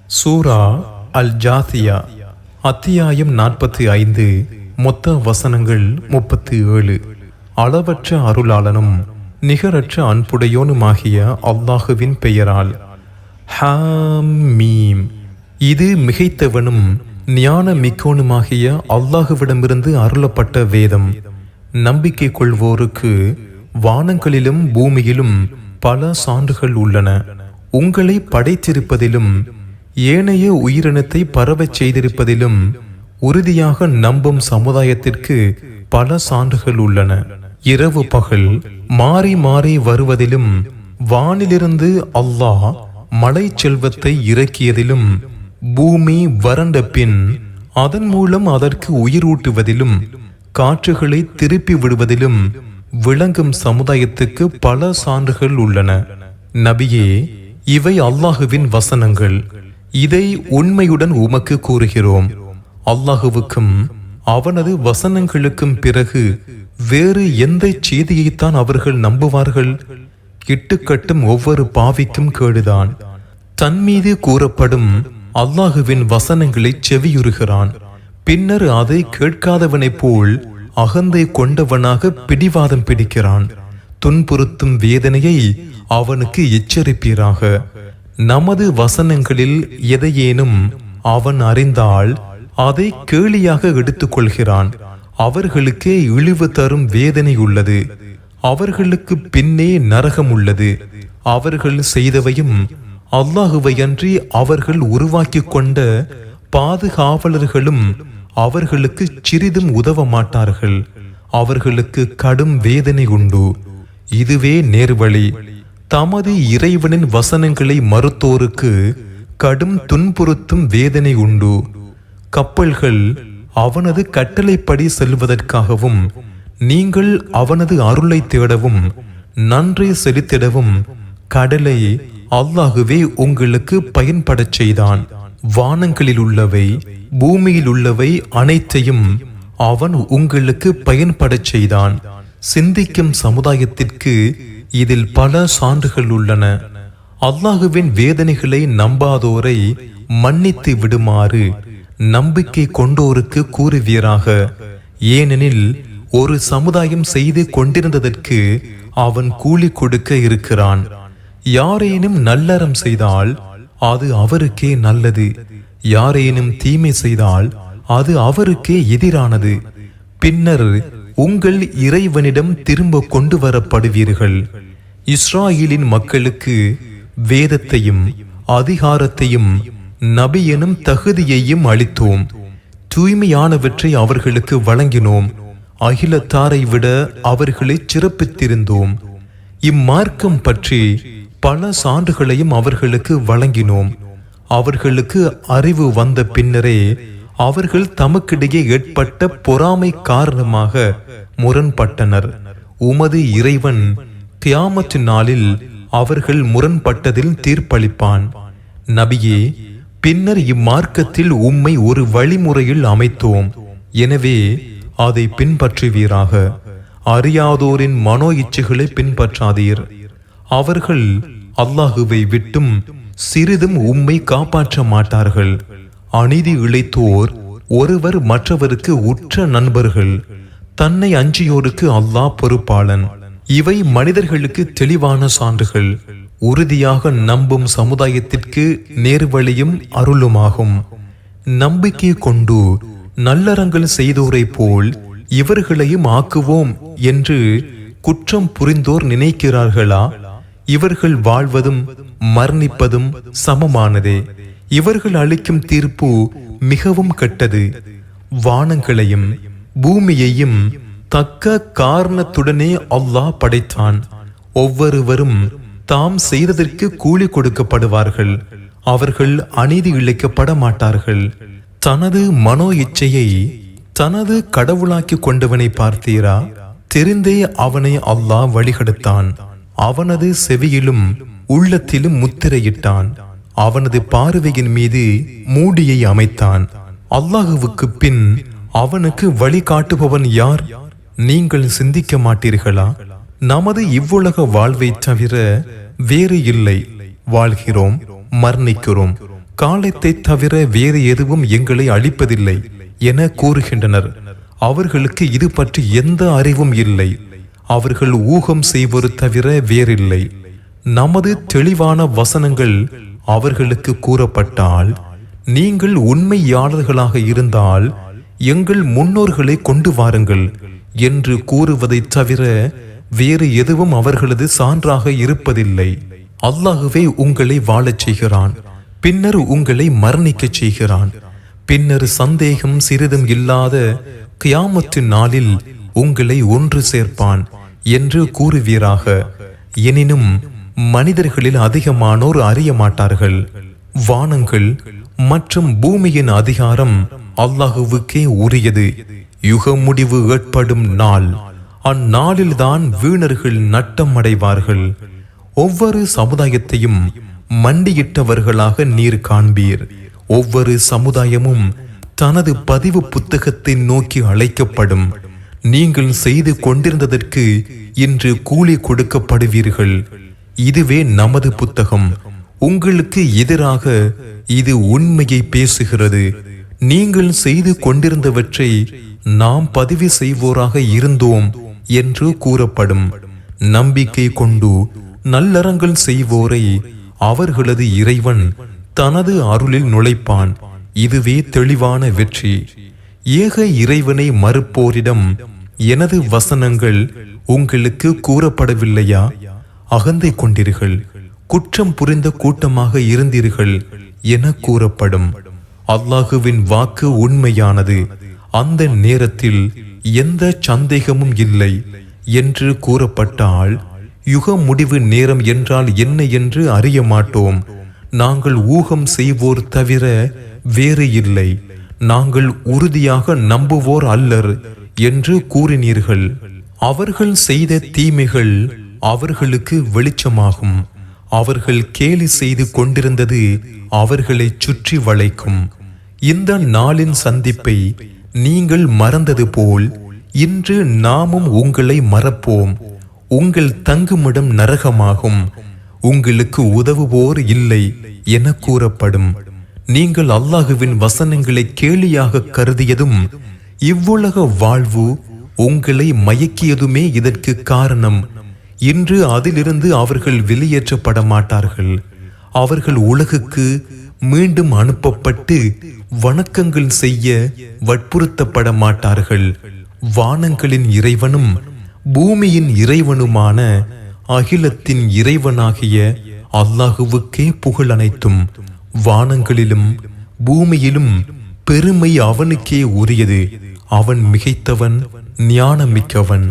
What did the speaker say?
சூரா அல் ஜாசியா அத்தியாயம் 45. மொத்த வசனங்கள் 37. அளவற்ற அருளாளனும் நிகரற்ற அன்புடையோனுமாகிய அல்லாஹுவின் பெயரால். ஹாமீம். இது மிகைத்தவனும் ஞான மிக்கோனுமாகிய அல்லாஹுவிடமிருந்து அருளப்பட்ட வேதம். நம்பிக்கை கொள்வோருக்கு வானங்களிலும் பூமியிலும் பல சான்றுகள் உள்ளன. உங்களை படைத்திருப்பதிலும் ஏனைய உயிரினத்தை பரவச் செய்திருப்பதிலும் உறுதியாக நம்பும் சமுதாயத்திற்கு பல சான்றுகள் உள்ளன. இரவு பகல் மாறி மாறி வருவதிலும் வானிலிருந்து அல்லாஹ் மழை செல்வத்தை இறக்கியதிலும் பூமி வறண்ட பின் அதன் மூலம் அதற்கு உயிரூட்டுவதிலும் காற்றுகளை திருப்பி விடுவதிலும் விளங்கும் சமுதாயத்துக்கு பல சான்றுகள் உள்ளன. நபியே, இவை அல்லாஹுவின் வசனங்கள். இதை உண்மையுடன் உமக்கு கூறுகிறோம். அல்லாஹுவுக்கும் அவனது வசனங்களுக்கும் பிறகு வேறு எந்த செய்தியைத்தான் அவர்கள் நம்புவார்கள்? இட்டுக்கட்டும் ஒவ்வொரு பாவிக்கும் கேடுதான். தன் மீது கூறப்படும் அல்லாஹுவின் வசனங்களை செவியுறுகிறான். பின்னர் அதை கேட்காதவனைப் போல் அகந்தை கொண்டவனாக பிடிவாதம் பிடிக்கிறான். துன்புறுத்தும் வேதனையை அவனுக்கு எச்சரிப்பீராக. நமது வசனங்களில் எதையேனும் அவன் அறிந்தால் அதை கேலியாக எடுத்துக்கொள்கிறான். அவர்களுக்கே இழிவு தரும் வேதனை உள்ளது. அவர்களுக்கு பின்னே நரகம் உள்ளது. அவர்கள் செய்தவையும் அல்லாஹுவையன்றி அவர்கள் உருவாக்கி கொண்ட பாதுகாவலர்களும் அவர்களுக்கு சிறிதும் உதவ மாட்டார்கள். அவர்களுக்கு கடும் வேதனை உண்டு. இதுவே நேர்வழி. தமது இறைவனின் வசனங்களை மறுத்தோருக்கு கடும் துன்புறுத்தும் வேதனை உண்டு. கப்பல்கள் அவனது கட்டளைப்படி செல்வதற்காகவும் நீங்கள் அவனது அருளை தேடவும் நன்றி செலுத்திடவும் கடலை அல்லாஹுவே உங்களுக்கு பயன்படச் செய்தான். வானங்களில் உள்ளவை பூமியில் உள்ளவை அனைத்தையும் அவன் உங்களுக்கு பயன்படச் செய்தான். சிந்திக்கும் சமுதாயத்திற்கு இதில் பல சான்றுகள் உள்ளன. அல்லாஹுவின் வேதனைகளை நம்பாதோரை மன்னித்து விடுமாறு நம்பிக்கை கொண்டோருக்கு கூறுவீராக. ஏனெனில் ஒரு சமுதாயம் செய்து கொண்டிருந்ததற்கு அவன் கூலி கொடுக்க இருக்கிறான். யாரேனும் நல்லறம் செய்தால் அது அவருக்கே நல்லது. யாரேனும் தீமை செய்தால் அது அவருக்கே எதிரானது. பின்னர் உங்கள் இறைவனிடம் திரும்ப கொண்டு வரப்படுவீர்கள். இஸ்ராயேலின் மக்களுக்கு வேதத்தையும் அதிகாரத்தையும் நபி எனும் தகுதியையும் அளித்தோம். தூய்மையானவற்றை அவர்களுக்கு வழங்கினோம். அகிலத்தாரை விட அவர்களை சிறப்பித்திருந்தோம். இம்மார்க்கம் பற்றி பல சான்றுகளையும் அவர்களுக்கு வழங்கினோம். அவர்களுக்கு அறிவு வந்த பின்னரே அவர்கள் தமக்கிடையே ஏற்பட்ட பொறாமை காரணமாக முரண்பட்டனர். உமது இறைவன் கியாமத் நாளில் அவர்கள் முரண்பட்டதில் தீர்ப்பளிப்பான். நபியே, பின்னர் இம்மார்க்கத்தில் உம்மை ஒரு வழிமுறையில் அமைத்தோம். எனவே அதை பின்பற்றுவீராக. அறியாதோரின் மனோ இச்சைகளை பின்பற்றாதீர். அவர்கள் அல்லாஹுவை விட்டும் சிறிதும் உம்மை காப்பாற்ற மாட்டார்கள். அநீதி இழைத்தோர் ஒருவர் மற்றவருக்கு உற்ற நண்பர்கள். தன்னை அஞ்சியோருக்கு அல்லாஹ் பொறுப்பாளன். இவை மனிதர்களுக்கு தெளிவான சான்றுகள். உறுதியாக நம்பும் சமுதாயத்திற்கு நேர்வழியும் அருளுமாகும். நம்பிக்கை கொண்டு நல்லறங்கள் செய்தோரை போல் இவர்களையும் ஆக்குவோம் என்று குற்றம் புரிந்தோர் நினைக்கிறார்களா? இவர்கள் வாழ்வதும் மரணிப்பதும் சமமானதே. இவர்கள் அளிக்கும் தீர்ப்பு மிகவும் கெட்டது. வானங்களையும் பூமியையும் தக்க காரணத்துடனே அல்லாஹ் படைத்தான். ஒவ்வொருவரும் தாம் செய்ததற்கு கூலி கொடுக்கப்படுவார்கள். அவர்கள் அநீதி இழைக்கப்பட மாட்டார்கள். தனது மனோ இச்சையை தனது கடவுளாக்கி கொண்டவனை பார்த்தீரா? தெரிந்தே அவனை அல்லாஹ் வழிகெடுத்தான். அவனது செவியிலும் உள்ளத்திலும் முத்திரையிட்டான். அவனது பார்வையின் மீது மூடியை அமைத்தான். அல்லாஹுவுக்கு பின் அவனுக்கு வழிகாட்டுபவன் யார்? நீங்கள் சிந்திக்க மாட்டீர்களா? நமது இவ்வுலக வாழ்வை தவிர வேறு இல்லை. வாழ்கிறோம், மரணிக்கிறோம், காலத்தை தவிர வேறு எதுவும் எங்களை அழிப்பதில்லை என கூறுகின்றனர். அவர்களுக்கு இது பற்றி எந்த அறிவும் இல்லை. அவர்கள் ஊகம் செய்வது தவிர வேறில்லை. நமது தெளிவான வசனங்கள் அவர்களுக்கு கூறப்பட்டால், நீங்கள் உண்மையாளர்களாக இருந்தால் எங்கள் முன்னோர்களை கொண்டு வாருங்கள் என்று கூறுவதை தவிர வேறு எதுவும் அவர்களது சான்றாக இருப்பதில்லை. அல்லாஹ்வே உங்களை வாழச் செய்கிறான், பின்னர் உங்களை மரணிக்கச் செய்கிறான், பின்னர் சந்தேகம் சிறிதும் இல்லாத கியாமத்து நாளில் உங்களை ஒன்று சேர்ப்பான் என்று கூறுவீராக. எனினும் மனிதர்களில் அதிகமானோர் அறிய மாட்டார்கள். வானங்கள் மற்றும் பூமியின் அதிகாரம் அல்லாஹுவுக்கே உரியது. யுக முடிவு ஏற்படும் நாள், அந்நாளில்தான் வீணர்கள் நட்டம் அடைவார்கள். ஒவ்வொரு சமுதாயத்தையும் மண்டியிட்டவர்களாக நீர் காண்பீர். ஒவ்வொரு சமுதாயமும் தனது பதிவு புத்தகத்தை நோக்கி அழைக்கப்படும். நீங்கள் செய்து கொண்டிருந்ததற்கு இன்று கூலி கொடுக்கப்படுவீர்கள். இதுவே நமது புத்தகம். உங்களுக்கு எதிராக இது உண்மையை பேசுகிறது. நீங்கள் செய்து கொண்டிருந்தவற்றை நாம் பதிவு செய்வோராக இருந்தோம் என்று கூறப்படும். நம்பிக்கை கொண்டு நல்லறங்கள் செய்வோரை அவர்களது இறைவன் தனது அருளில் நுழைப்பான். இதுவே தெளிவான வெற்றி. ஏக இறைவனை மறுப்போரிடம் எனது வசனங்கள் உங்களுக்கு கூறப்படவில்லையா? அகந்தை கொண்டீர்கள், குற்றம் புரிந்த கூட்டமாக இருந்தீர்கள் என கூறப்படும். அல்லாஹுவின் வாக்கு உண்மையானது, அந்த நேரத்தில் எந்த சந்தேகமும் இல்லை என்று கூறப்பட்டால், யுக முடிவு நேரம் என்றால் என்ன என்று அறிய மாட்டோம். நாங்கள் ஊகம் செய்வோர் தவிர வேறு இல்லை. நாங்கள் உறுதியாக நம்புவோர் அல்லர் என்று கூறினீர்கள். அவர்கள் செய்த தீமைகள் அவர்களுக்கு வெளிச்சமாகும். அவர்கள் கேலி செய்து கொண்டிருந்தது அவர்களை சுற்றி வளைக்கும். இந்த நாளின் சந்திப்பை நீங்கள் மறந்தது போல் இன்று நாமும் உங்களை மறப்போம். உங்கள் தங்குமிடம் நரகமாகும். உங்களுக்கு உதவுவோர் இல்லை என கூறப்படும். நீங்கள் அல்லாஹுவின் வசனங்களை கேலியாக கருதியதும் இவ்வுலக வாழ்வு உங்களை மயக்கியதுமே இதற்கு காரணம். இன்று அதிலிருந்து அவர்கள் வெளியேற்றப்பட மாட்டார்கள். அவர்கள் உலகுக்கு மீண்டும் அனுப்பப்பட்டு வணக்கங்கள் செய்ய வற்புறுத்தப்பட மாட்டார்கள். வானங்களின் இறைவனும் பூமியின் இறைவனுமான அகிலத்தின் இறைவனாகிய அல்லாஹுவுக்கே புகழ் அனைத்தும். வானங்களிலும் பூமியிலும் பெருமை அவனுக்கே உரியது. அவன் மிகைத்தவன், ஞானமிக்கவன்.